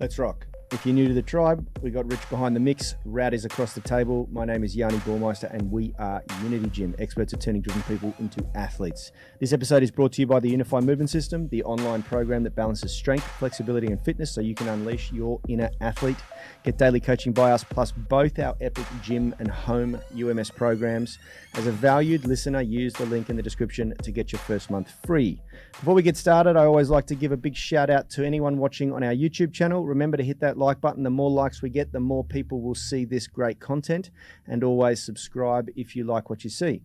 Let's rock. If you're new to the tribe, we got Rich behind the mix, Rowdies across the table. My name is Yanni Burmeister and we are Unity Gym, experts at turning driven people into athletes. This episode is brought to you by the Unify Movement System, the online program that balances strength, flexibility and fitness so you can unleash your inner athlete. Get daily coaching by us, plus both our epic gym and home UMS programs. As a valued listener, use the link in the description to get your first month free. Before we get started, I always like to give a big shout out to anyone watching on our YouTube channel. Remember to hit that like button. The more likes we get, the more people will see this great content, and always subscribe if you like what you see.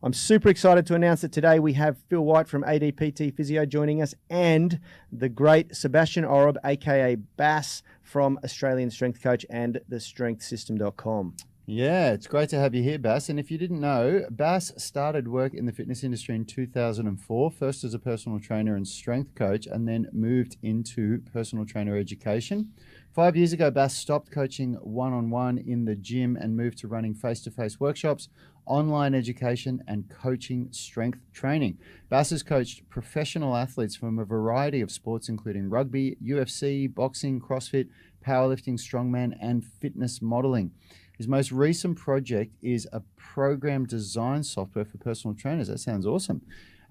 I'm super excited to announce that today we have Phil White from ADPT Physio joining us, and the great Sebastian Oreb, aka Bass, from Australian Strength Coach and thestrengthsystem.com. Yeah, it's great to have you here, Bass. And if you didn't know, Bass started work in the fitness industry in 2004, first as a personal trainer and strength coach, and then moved into personal trainer education. 5 years ago, Bass stopped coaching one-on-one in the gym and moved to running face-to-face workshops, online education, and coaching strength training. Bass has coached professional athletes from a variety of sports, including rugby, UFC, boxing, CrossFit, powerlifting, strongman, and fitness modeling. His most recent project is a program design software for personal trainers. That sounds awesome.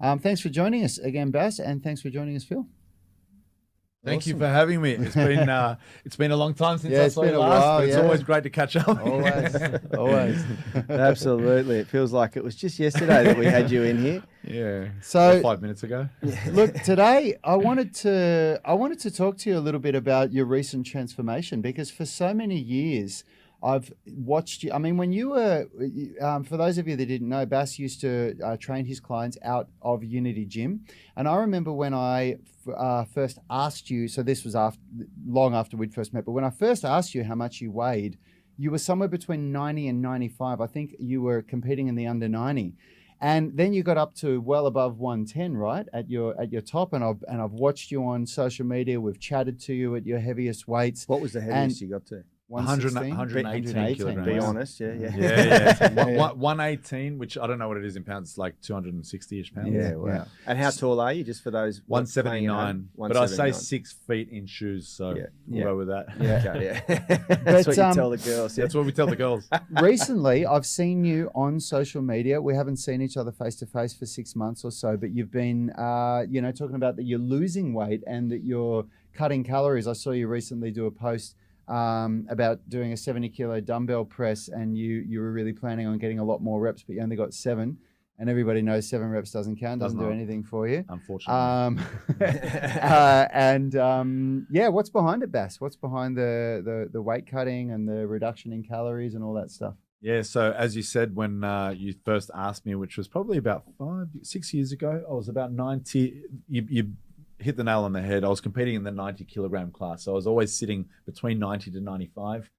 Thanks for joining us again, Bass, and thanks for joining us, Phil. Thank you for having me. It's been a long time since I saw you last, but it's always great to catch up. Always. Absolutely. It feels like it was just yesterday that we had you in here. Yeah. So 5 minutes ago. Look, today I wanted to talk to you a little bit about your recent transformation, because for so many years I've watched you. I mean, when you were, for those of you that didn't know, Bass used to train his clients out of Unity Gym. And I remember when I first asked you, so this was long after we'd first met, but when I first asked you how much you weighed, you were somewhere between 90 and 95. I think you were competing in the under 90. And then you got up to well above 110, right, at your top. And I've watched you on social media. We've chatted to you at your heaviest weights. What was the heaviest you got to? 118 kilograms. Be honest, yeah. 118, which I don't know what it is in pounds. It's like 260-ish pounds. Yeah, wow. Yeah. And how tall are you, just for those? 179. But I say 6 feet in shoes, so we'll go with that. Yeah, okay, That's what you tell the girls. That's what we tell the girls. Recently, I've seen you on social media. We haven't seen each other face to face for 6 months or so, but you've been, talking about that you're losing weight and that you're cutting calories. I saw you recently do a post about doing a 70-kilo dumbbell press, and you were really planning on getting a lot more reps, but you only got 7, and everybody knows 7 reps doesn't count, doesn't do anything for you, unfortunately. What's behind it, Bass? What's behind the weight cutting and the reduction in calories and all that stuff? Yeah, so as you said, when you first asked me, which was probably about 6 years ago, I was about 90. You hit the nail on the head. I was competing in the 90-kilogram class, so I was always sitting between 90 to 95.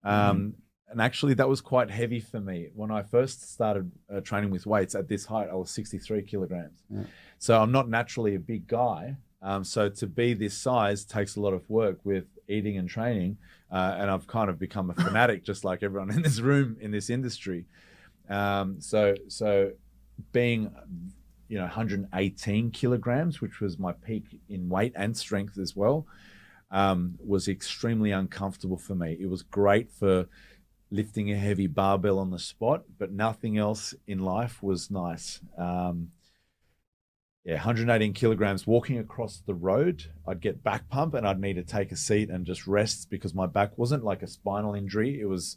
And actually, that was quite heavy for me. When I first started training with weights at this height, I was 63 kilograms. Yeah. So I'm not naturally a big guy. So to be this size takes a lot of work with eating and training. And I've kind of become a fanatic, just like everyone in this room, in this industry. So being 118 kilograms, which was my peak in weight and strength as well, was extremely uncomfortable for me. It was great for lifting a heavy barbell on the spot, but nothing else in life was nice. 118 kilograms, walking across the road, I'd get back pump and I'd need to take a seat and just rest, because my back wasn't like a spinal injury. It was,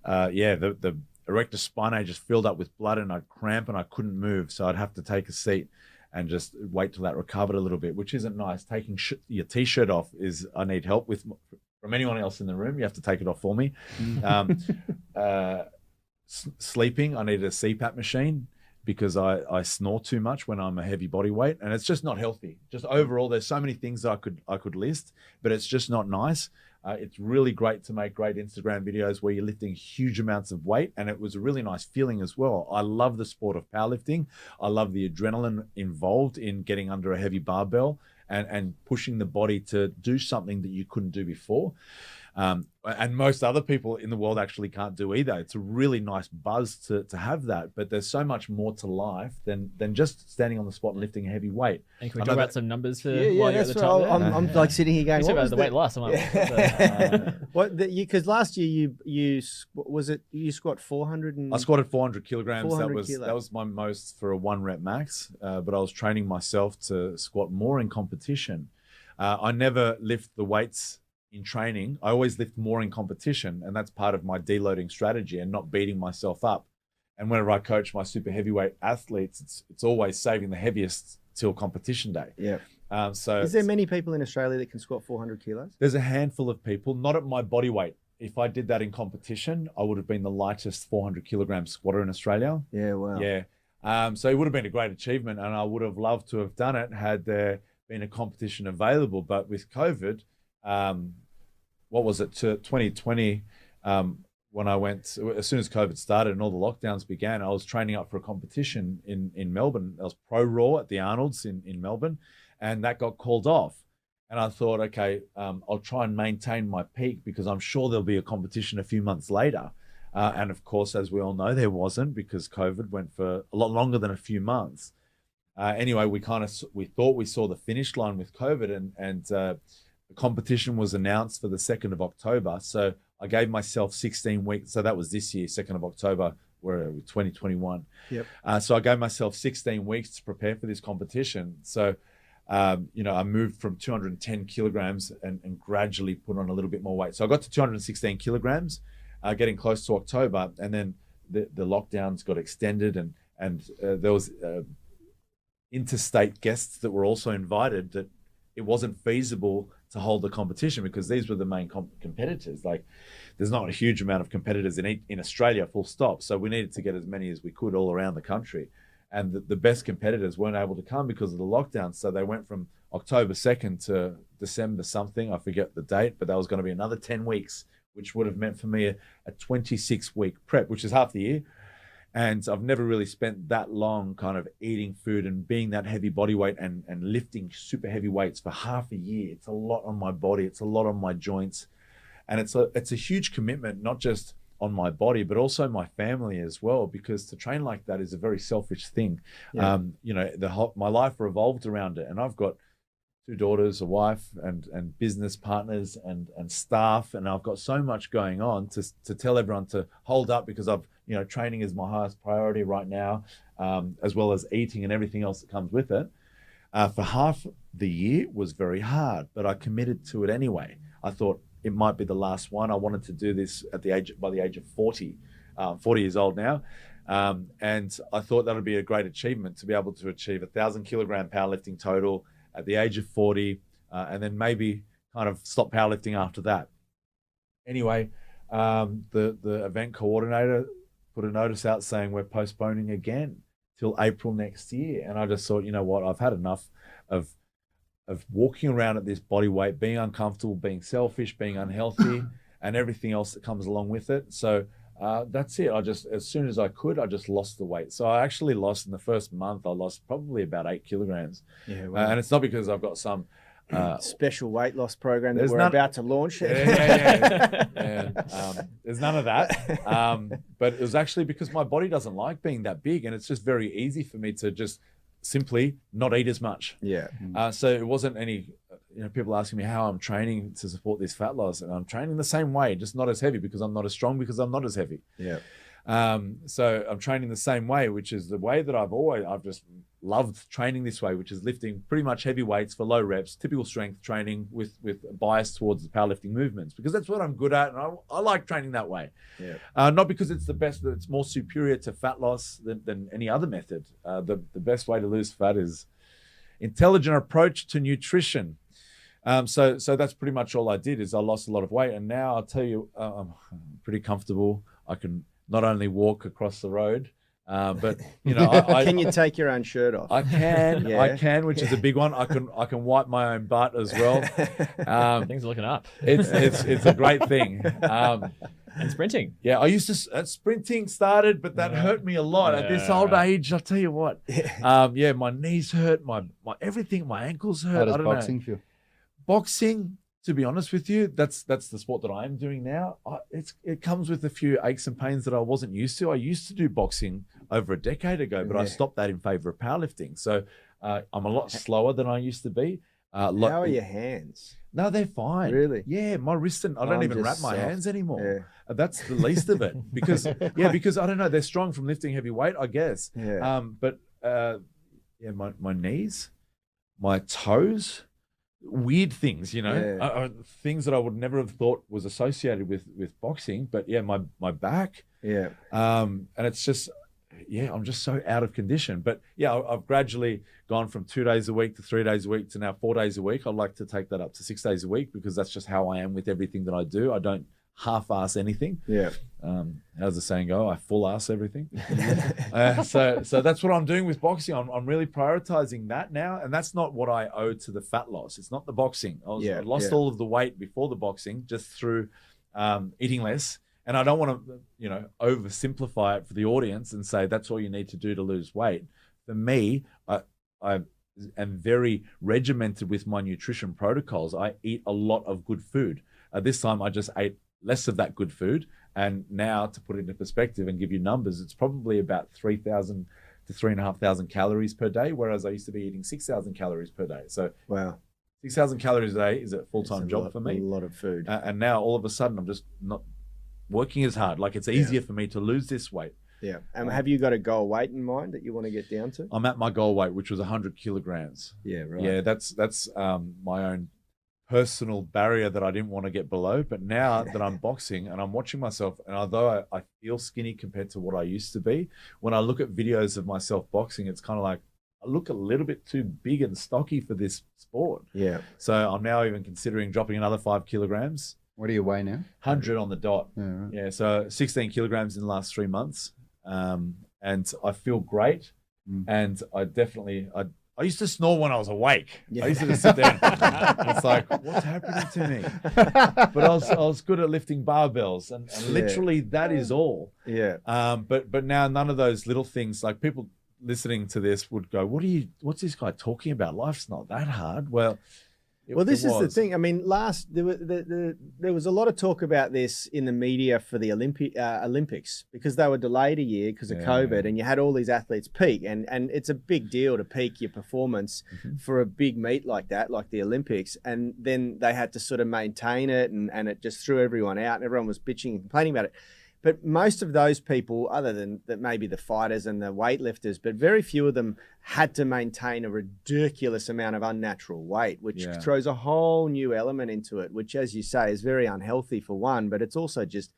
the erector spinae just filled up with blood and I'd cramp and I couldn't move. So I'd have to take a seat and just wait till that recovered a little bit, which isn't nice. Taking your t-shirt off I need help with. From anyone else in the room, you have to take it off for me. Sleeping, I needed a CPAP machine because I snore too much when I'm a heavy body weight, and it's just not healthy. Just overall, there's so many things I could list, but it's just not nice. It's really great to make great Instagram videos where you're lifting huge amounts of weight, and it was a really nice feeling as well. I love the sport of powerlifting. I love the adrenaline involved in getting under a heavy barbell and pushing the body to do something that you couldn't do before. and most other people in the world actually can't do either. It's a really nice buzz to have that, but there's so much more to life than just standing on the spot and lifting a heavy weight. And can we talk about some numbers for Yeah, while you're at the that's top right. there? I'm like sitting here going, You what talked was about the weight loss. I'm like, What? Because last year you squat 400 and I squatted 400 kilograms. 400 That was my most for a 1 rep max. But I was training myself to squat more in competition. I never lift the weights in training. I always lift more in competition, and that's part of my deloading strategy and not beating myself up. And whenever I coach my super heavyweight athletes, it's always saving the heaviest till competition day. Yeah. So is there many people in Australia that can squat 400 kilos? There's a handful of people, not at my body weight. If I did that in competition, I would have been the lightest 400 kilogram squatter in Australia. Yeah, wow. Yeah. So it would have been a great achievement, and I would have loved to have done it had there been a competition available. But with COVID, what was it, to 2020, when I went, as soon as COVID started and all the lockdowns began, I was training up for a competition in Melbourne. I was Pro Raw at the Arnold's in Melbourne, and that got called off. And I thought, okay, I'll try and maintain my peak because I'm sure there'll be a competition a few months later. And of course, as we all know, there wasn't, because COVID went for a lot longer than a few months. Anyway, we thought we saw the finish line with COVID, and the competition was announced for the 2nd of October. So I gave myself 16 weeks. So that was this year, 2nd of October, we're 2021. Yep. So I gave myself 16 weeks to prepare for this competition. So, I moved from 210 kilograms and gradually put on a little bit more weight. So I got to 216 kilograms, getting close to October, and then the lockdowns got extended, and there was interstate guests that were also invited, that it wasn't feasible to hold the competition because these were the main competitors. Like, there's not a huge amount of competitors in Australia, full stop. So we needed to get as many as we could all around the country. And the best competitors weren't able to come because of the lockdown. So they went from October 2nd to December something. I forget the date, but that was going to be another 10 weeks, which would have meant for me a 26-week prep, which is half the year. And I've never really spent that long kind of eating food and being that heavy body weight and lifting super heavy weights for half a year. It's a lot on my body. It's a lot on my joints. And it's a huge commitment, not just on my body, but also my family as well, because to train like that is a very selfish thing. Yeah. My life revolved around it. And I've got 2 daughters, a wife, and business partners and staff. And I've got so much going on to tell everyone to hold up, because training is my highest priority right now, as well as eating and everything else that comes with it. For half the year was very hard, but I committed to it anyway. I thought it might be the last one. I wanted to do this by the age of 40, 40 years old now. And I thought that would be a great achievement to be able to achieve 1,000 kilogram powerlifting total at the age of 40, and then maybe kind of stop powerlifting after that. Anyway, the event coordinator put a notice out saying we're postponing again till April next year. And I just thought, you know what, I've had enough of walking around at this body weight, being uncomfortable, being selfish, being unhealthy, and everything else that comes along with it. So that's it. As soon as I could, I just lost the weight. So I actually lost, in the first month, I lost probably about 8 kilograms. Yeah, wow. And it's not because I've got some special weight loss program that there's we're about to launch. Yeah. There's none of that. But it was actually because my body doesn't like being that big, and it's just very easy for me to just simply not eat as much. Yeah. So it wasn't any, people asking me how I'm training to support this fat loss, and I'm training the same way, just not as heavy, because I'm not as strong, because I'm not as heavy. Yeah. So I'm training the same way, which is the way that I've just loved training this way, which is lifting pretty much heavy weights for low reps, typical strength training with a bias towards the powerlifting movements, because that's what I'm good at, and I like training that way. Yeah. Not because it's the best, that it's more superior to fat loss than any other method. The best way to lose fat is intelligent approach to nutrition. So that's pretty much all I did, is I lost a lot of weight, and now I'll tell you, I'm pretty comfortable. I can not only walk across the road, but can you take your own shirt off? I can, Yeah. I can, which is a big one. I can wipe my own butt as well. Things are looking up. It's a great thing. And sprinting. Yeah, I used to sprinting started, but that hurt me a lot at this old age. I'll tell you what. My knees hurt, my everything, my ankles hurt. How does I don't boxing know. feel? Boxing, To be honest with you, that's the sport that I am doing now. It comes with a few aches and pains that I wasn't used to. I used to do boxing over a decade ago, but I stopped that in favor of powerlifting. So I'm a lot slower than I used to be. How are your hands? No, they're fine. Really? Yeah, my wrist and I don't even wrap my hands anymore. That's the least of it because because I don't know, they're strong from lifting heavy weight, I guess. But my knees, my toes, weird things, things that I would never have thought was associated with boxing. But my back, and it's just. I'm just so out of condition. But I've gradually gone from 2 days a week to 3 days a week to now 4 days a week. I'd like to take that up to 6 days a week because that's just how I am with everything that I do. I don't half-ass anything. How's the saying go? I full-ass everything. So that's what I'm doing with boxing. I'm really prioritizing that now, and that's not what I owe to the fat loss. It's not the boxing. I lost all of the weight before the boxing just through eating less. And I don't want to, oversimplify it for the audience and say that's all you need to do to lose weight. For me, I am very regimented with my nutrition protocols. I eat a lot of good food. This time I just ate less of that good food. And now, to put it into perspective and give you numbers, it's probably about 3,000 to 3,500 calories per day, whereas I used to be eating 6,000 calories per day. So wow. 6,000 calories a day is a full-time job for me. A lot of food. And now all of a sudden I'm just not working as hard. Like it's easier for me to lose this weight. Have you got a goal weight in mind that you want to get down to? I'm at my goal weight, which was 100 kilograms. That's my own personal barrier that I didn't want to get below. But now that I'm boxing and I'm watching myself, and although I feel skinny compared to what I used to be, when I look at videos of myself boxing, it's kind of like I look a little bit too big and stocky for this sport. So I'm now even considering dropping another 5 kilograms. What do you weigh now? 100 on the dot. Right. So 16 kilograms in the last 3 months. And I feel great. And I used to snore when I was awake. I used to just sit there and it's like, what's happening to me? But I was good at lifting barbells and literally that is all. But now none of those little things, like people listening to this would go, what's this guy talking about? Life's not that hard. Well, this is the thing. I mean, there was a lot of talk about this in the media for the Olympics because they were delayed a year because of COVID, and you had all these athletes peak, and it's a big deal to peak your performance for a big meet like that, like the Olympics, and then they had to sort of maintain it, and it just threw everyone out, and everyone was bitching and complaining about it. But most of those people, other than that, maybe the fighters and the weightlifters, but very few of them had to maintain a ridiculous amount of unnatural weight, which throws a whole new element into it, which, as you say, is very unhealthy for one, but it's also just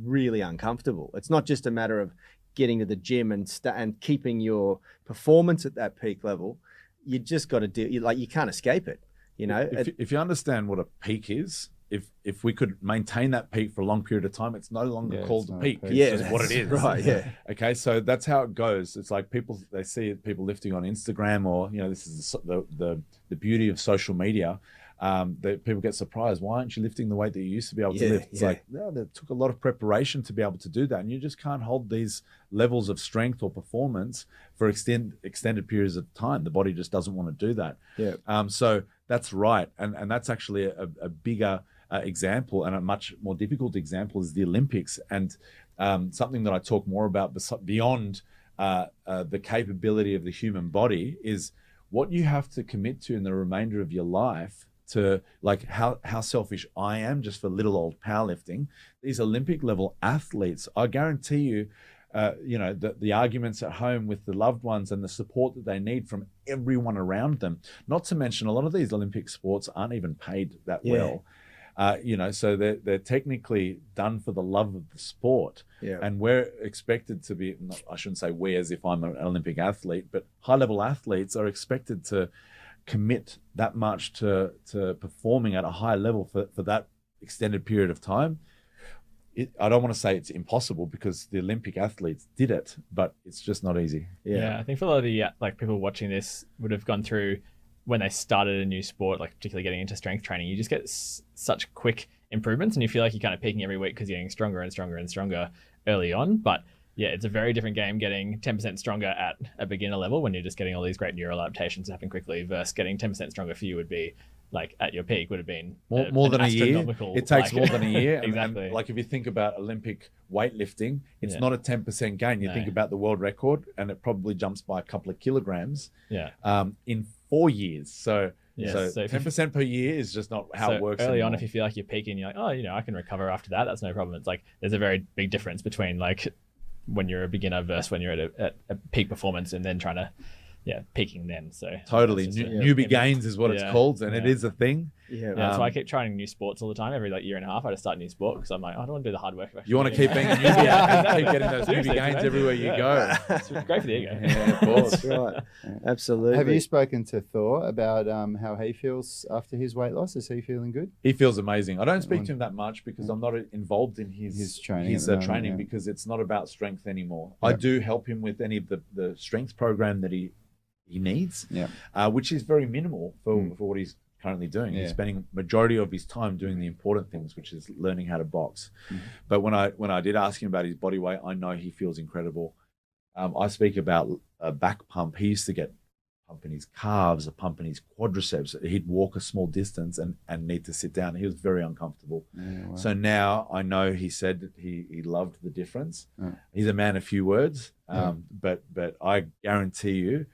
really uncomfortable. It's not just a matter of getting to the gym and keeping your performance at that peak level. You just got to you can't escape it. If you understand what a peak is, if we could maintain that peak for a long period of time, it's no longer called a peak. It's just what it is. Right. Okay. So that's how it goes. It's like they see people lifting on Instagram, or this is the beauty of social media. That people get surprised. Why aren't you lifting the weight that you used to be able to lift? It's like, that took a lot of preparation to be able to do that, and you just can't hold these levels of strength or performance for extended periods of time. The body just doesn't want to do that. So that's right, and that's actually a bigger example, and a much more difficult example is the Olympics, and something that I talk more about beyond the capability of the human body is what you have to commit to in the remainder of your life to, like, how selfish I am just for little old powerlifting. These Olympic level athletes, I guarantee you, the arguments at home with the loved ones and the support that they need from everyone around them. Not to mention, a lot of these Olympic sports aren't even paid that well. So they're technically done for the love of the sport. And we're expected to be, I shouldn't say we as if I'm an Olympic athlete, but high-level athletes are expected to commit that much to performing at a high level for that extended period of time. I don't want to say it's impossible because the Olympic athletes did it, but it's just not easy. I think for a lot of the people watching this would have gone through when they started a new sport, like particularly getting into strength training, you just get such quick improvements and you feel like you're kind of peaking every week because you're getting stronger and stronger and stronger early on. But it's a very different game getting 10% stronger at a beginner level when you're just getting all these great neural adaptations happen quickly versus getting 10% stronger for you would be like at your peak would have been more than a year. It takes more than a year. Exactly. And like if you think about Olympic weightlifting, it's Yeah. not a 10% gain. You think about the world record, and it probably jumps by a couple of kilograms. Yeah. In 4 years. So Yeah, so 10% per year is just not how it works. Early anymore. on, if you feel like you're peaking, you're like, oh, I can recover after that. That's no problem. It's like there's a very big difference between like when you're a beginner versus when you're at a peak performance and then trying to, peaking then. So totally newbie gains is what it's called, and it is a thing. That's why I keep trying new sports all the time. Every year and a half, I just start a new sport because I'm like, I don't want to do the hard work. You want to keep being a newbie and keep getting those newbie gains everywhere you go. It's great for the ego. Yeah, of course. That's right. Absolutely. Have you spoken to Thor about how he feels after his weight loss? Is he feeling good? He feels amazing. I don't speak to him that much because I'm not involved in his training, training because it's not about strength anymore. I do help him with any of the strength program that he needs, which is very minimal for what he's currently doing. He's spending majority of his time doing the important things, which is learning how to box. But when I did ask him about his body weight, I know he feels incredible. I speak about a back pump. He used to get pump in his calves, a pump in his quadriceps. He'd walk a small distance and need to sit down. He was very uncomfortable. Wow. So now I know he said he loved the difference. He's a man of few words, but I guarantee you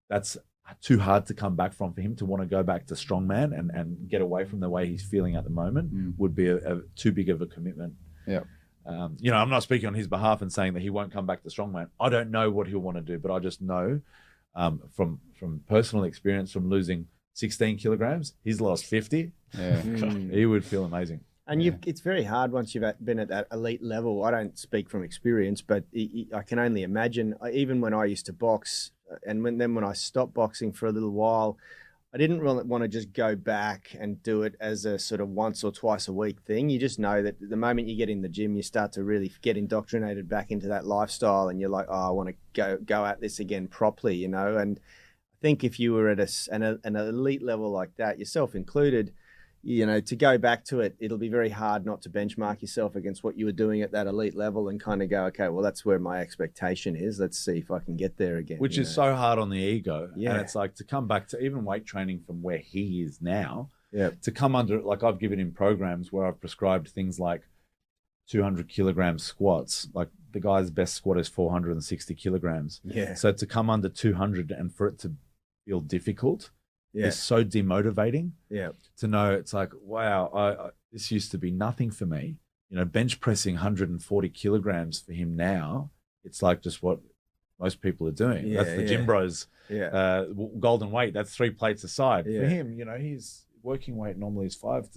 that's too hard to come back from. For him to want to go back to strongman and get away from the way he's feeling at the moment would be a too big of a commitment. Yeah. I'm not speaking on his behalf and saying that he won't come back to strongman. I don't know what he'll want to do, but I just know from personal experience, from losing 16 kilograms, he's lost 50. Yeah. He would feel amazing. And it's very hard once you've been at that elite level. I don't speak from experience, but I can only imagine, even when I used to box, and when I stopped boxing for a little while, I didn't really want to just go back and do it as a sort of once or twice a week thing. You just know that the moment you get in the gym, you start to really get indoctrinated back into that lifestyle, and you're like, oh, I want to go at this again properly, And I think if you were at an elite level like that, yourself included, to go back to it, it'll be very hard not to benchmark yourself against what you were doing at that elite level and kind of go, okay, well, that's where my expectation is. Let's see if I can get there again. Which is so hard on the ego. Yeah. And it's like to come back to even weight training from where he is now, to come under, like I've given him programs where I've prescribed things like 200 kilogram squats. Like the guy's best squat is 460 kilograms. Yeah. So to come under 200 and for it to feel difficult, it's so demotivating. Yeah. To know it's like, wow, this used to be nothing for me. Bench pressing 140 kilograms for him now, it's like just what most people are doing. That's the gym bros. Yeah. Golden weight. That's 3 plates a side. Yeah. For him, his working weight normally is 5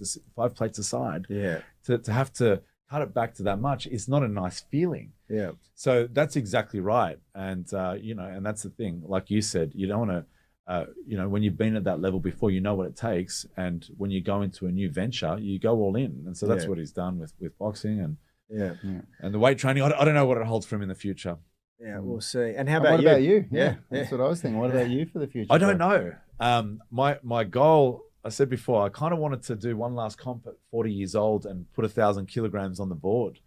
plates a side. Yeah. To have to cut it back to that much is not a nice feeling. Yeah. So that's exactly right. And and that's the thing. Like you said, you don't want to. When you've been at that level before, you know what it takes, and when you go into a new venture, you go all in, and so that's what he's done with boxing and and the weight training. I don't know what it holds for him in the future. Yeah, we'll see. And how What about about you? you? Yeah, that's what I was thinking. What about you for the future? I don't know. My goal, I said before, I kind of wanted to do one last comp at 40 years old and put 1,000 kilograms on the board.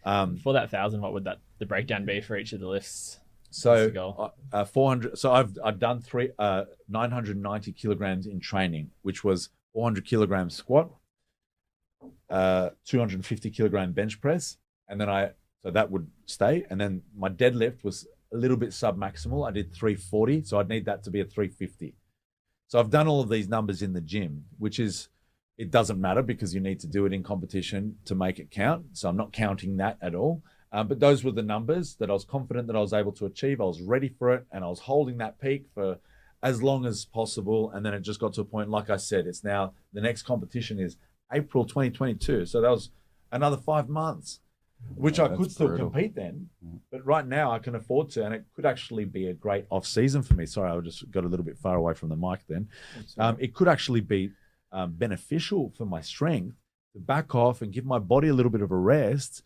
For that 1,000, what would the breakdown be for each of the lifts? So 400. So I've done 990 kilograms in training, which was 400 kilograms squat, 250 kilogram bench press, and then so that would stay. And then my deadlift was a little bit sub-maximal. I did 340, so I'd need that to be a 350. So I've done all of these numbers in the gym, it doesn't matter because you need to do it in competition to make it count. So I'm not counting that at all. But those were the numbers that I was confident that I was able to achieve. I was ready for it, and I was holding that peak for as long as possible. And then it just got to a point, like I said, it's now the next competition is April 2022. So that was another 5 months, which I could still compete then. But right now I can afford to, and it could actually be a great off season for me. Sorry, I just got a little bit far away from the mic then. It could actually be beneficial for my strength to back off and give my body a little bit of a rest,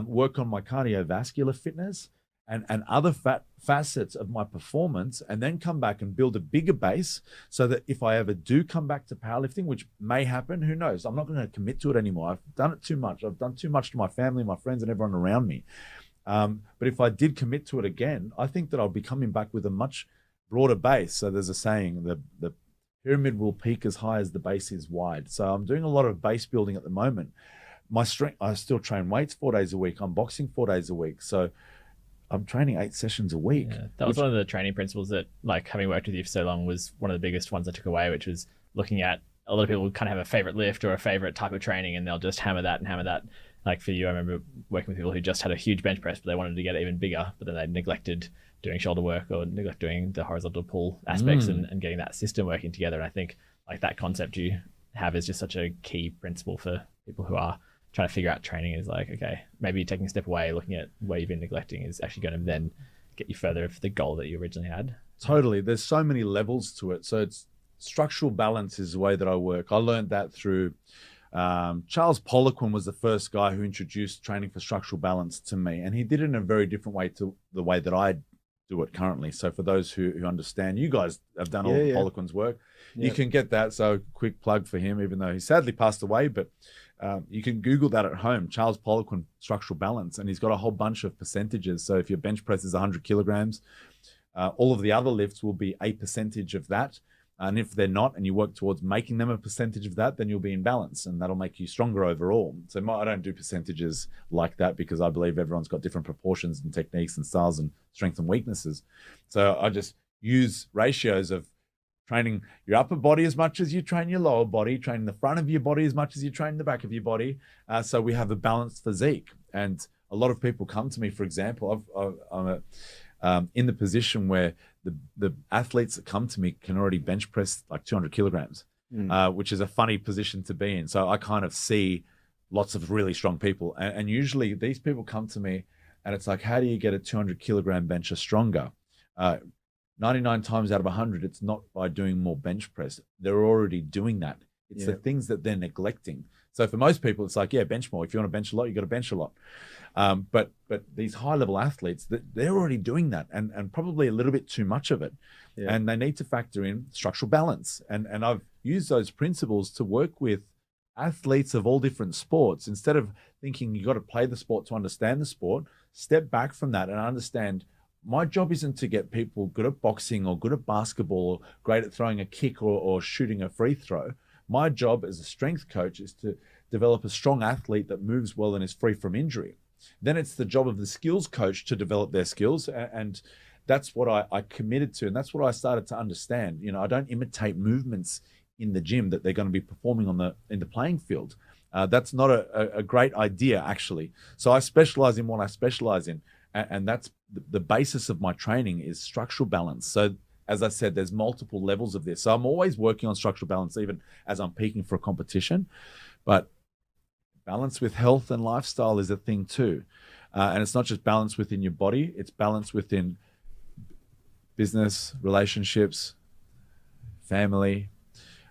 work on my cardiovascular fitness and other facets of my performance, and then come back and build a bigger base so that if I ever do come back to powerlifting, which may happen, who knows? I'm not going to commit to it anymore. I've done it too much. I've done too much to my family, my friends, and everyone around me. But if I did commit to it again, I think that I'll be coming back with a much broader base. So there's a saying, the pyramid will peak as high as the base is wide. So I'm doing a lot of base building at the moment. My strength, I still train weights 4 days a week. I'm boxing 4 days a week. So I'm training 8 sessions a week. Yeah, that was one of the training principles that, like, having worked with you for so long, was one of the biggest ones I took away, which was looking at, a lot of people kind of have a favorite lift or a favorite type of training, and they'll just hammer that and hammer that. Like for you, I remember working with people who just had a huge bench press, but they wanted to get it even bigger, but then they neglected doing shoulder work or neglect doing the horizontal pull aspects and getting that system working together. And I think like that concept you have is just such a key principle for people who are trying to figure out training, is like, okay, maybe taking a step away, looking at where you've been neglecting is actually going to then get you further for the goal that you originally had. Totally. There's so many levels to it. So it's structural balance is the way that I work. I learned that through Charles Poliquin was the first guy who introduced training for structural balance to me. And he did it in a very different way to the way that I do it currently. So for those who understand, you guys have done all of Poliquin's work. You can get that. So quick plug for him, even though he sadly passed away, but you can Google that at home, Charles Poliquin structural balance, and he's got a whole bunch of percentages. So if your bench press is 100 kilograms, all of the other lifts will be a percentage of that. And if they're not, and you work towards making them a percentage of that, then you'll be in balance, and that'll make you stronger overall. So I don't do percentages like that because I believe everyone's got different proportions and techniques and styles and strengths and weaknesses. So I just use ratios of training your upper body as much as you train your lower body, training the front of your body as much as you train the back of your body. So we have a balanced physique. And a lot of people come to me, for example, I'm in the position where the athletes that come to me can already bench press like 200 kilograms, which is a funny position to be in. So I kind of see lots of really strong people. And usually these people come to me and it's like, how do you get a 200 kilogram bencher stronger? 99 times out of 100, it's not by doing more bench press. They're already doing that. It's the things that they're neglecting. So for most people, it's like, yeah, bench more. If you want to bench a lot, you got to bench a lot. But these high level athletes, they're already doing that, and probably a little bit too much of it. And they need to factor in structural balance. And I've used those principles to work with athletes of all different sports. Instead of thinking you got to play the sport to understand the sport, step back from that and understand, my job isn't to get people good at boxing or good at basketball or great at throwing a kick or shooting a free throw. My job as a strength coach is to develop a strong athlete that moves well and is free from injury. Then it's the job of the skills coach to develop their skills. And that's what I committed to. And that's what I started to understand. You know, I don't imitate movements in the gym that they're going to be performing in the playing field. That's not a great idea, actually. So I specialize in what I specialize in. And that's the basis of my training is structural balance. So as I said, there's multiple levels of this. So I'm always working on structural balance, even as I'm peaking for a competition. But balance with health and lifestyle is a thing too. And it's not just balance within your body, it's balance within business, relationships, family.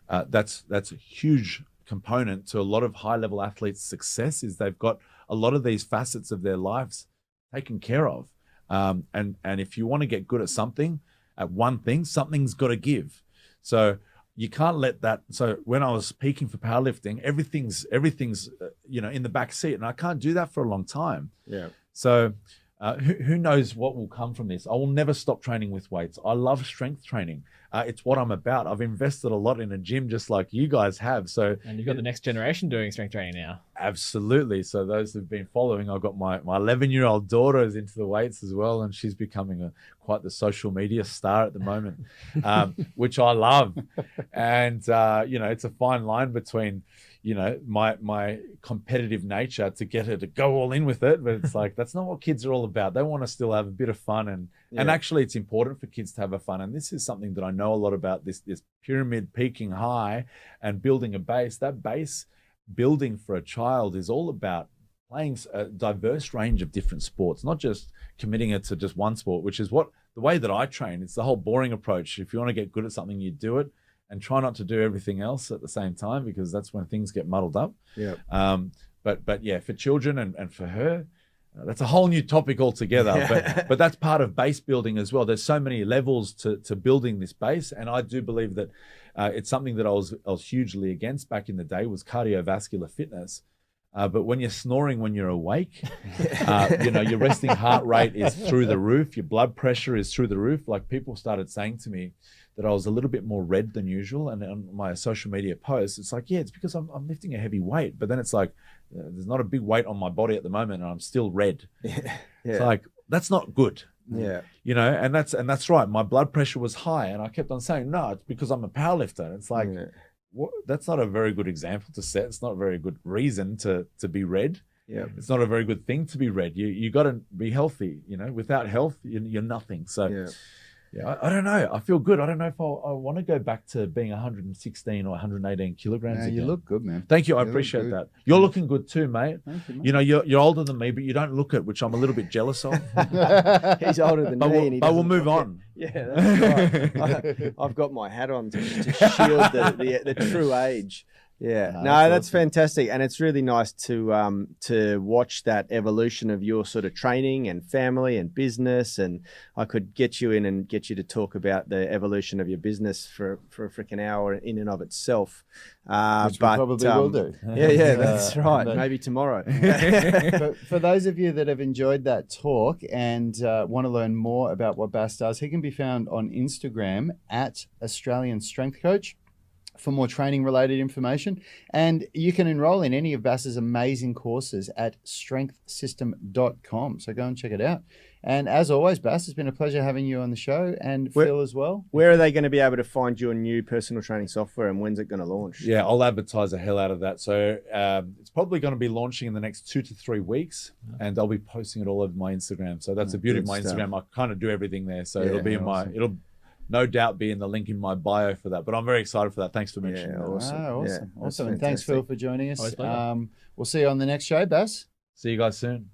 That's a huge component to a lot of high-level athletes' success, is they've got a lot of these facets of their lives taken care of. And if you want to get good at something, at one thing, something's got to give. So you can't let that. So when I was peaking for powerlifting, everything's in the back seat, and I can't do that for a long time. Yeah. So who knows what will come from this? I will never stop training with weights. I love strength training. It's what I'm about. I've invested a lot in a gym, just like you guys have. So, and you've got the next generation doing strength training now. Absolutely. So those who've been following, I've got my 11-year-old daughter is into the weights as well, and she's becoming quite the social media star at the moment, which I love. And it's a fine line between my competitive nature to get her to go all in with it. But it's like, that's not what kids are all about. They want to still have a bit of fun. And actually it's important for kids to have a fun. And this is something that I know a lot about, this pyramid peaking high and building a base. That base building for a child is all about playing a diverse range of different sports, not just committing it to just one sport, which is the way that I train. It's the whole boring approach. If you want to get good at something, you do it. And try not to do everything else at the same time, because that's when things get muddled up. Yeah. But yeah, for children and for her, that's a whole new topic altogether. But that's part of base building as well. There's so many levels to building this base, and I do believe that it's something that I was hugely against back in the day, was cardiovascular fitness. But when you're snoring when you're awake, your resting heart rate is through the roof. Your blood pressure is through the roof. Like, people started saying to me that I was a little bit more red than usual. And on my social media posts, it's like, yeah, it's because I'm lifting a heavy weight. But then it's like, there's not a big weight on my body at the moment and I'm still red. Yeah. It's like, that's not good. Yeah. And that's right. My blood pressure was high and I kept on saying, no, it's because I'm a powerlifter. And it's like, that's not a very good example to set. It's not a very good reason to be red. Yeah. It's not a very good thing to be red. You got to be healthy. Without health, you're nothing. So I don't know. I feel good. I don't know if I want to go back to being 116 or 118 kilograms again. You look good, man. Thank you. I You appreciate look that. You're looking good too, mate. Thank you, mate. You're older than me, but you don't look it, which I'm a little bit jealous of. He's older than me. But we'll move on. Yeah, that's right. I've got my hat on to shield the true age. Yeah, that's awesome. fantastic, and it's really nice to watch that evolution of your sort of training and family and business. And I could get you in and get you to talk about the evolution of your business for a freaking hour in and of itself. Which we probably will do. Yeah, that's right. Maybe tomorrow. For those of you that have enjoyed that talk and want to learn more about what Bass does, he can be found on Instagram at Australian Strength Coach for more training related information. And you can enroll in any of Bass's amazing courses at strengthsystem.com. So go and check it out. And as always, Bass, it's been a pleasure having you on the show, and Phil as well. Where are they going to be able to find your new personal training software, and when's it going to launch? Yeah, I'll advertise the hell out of that. So it's probably going to be launching in the next 2 to 3 weeks, and I'll be posting it all over my Instagram. So that's the beauty of my Instagram. I kind of do everything there. So it'll be in it'll no doubt be in the link in my bio for that. But I'm very excited for that. Thanks for mentioning that. Awesome. And thanks, Phil, for joining us. Always pleasure. We'll see you on the next show, Bass. See you guys soon.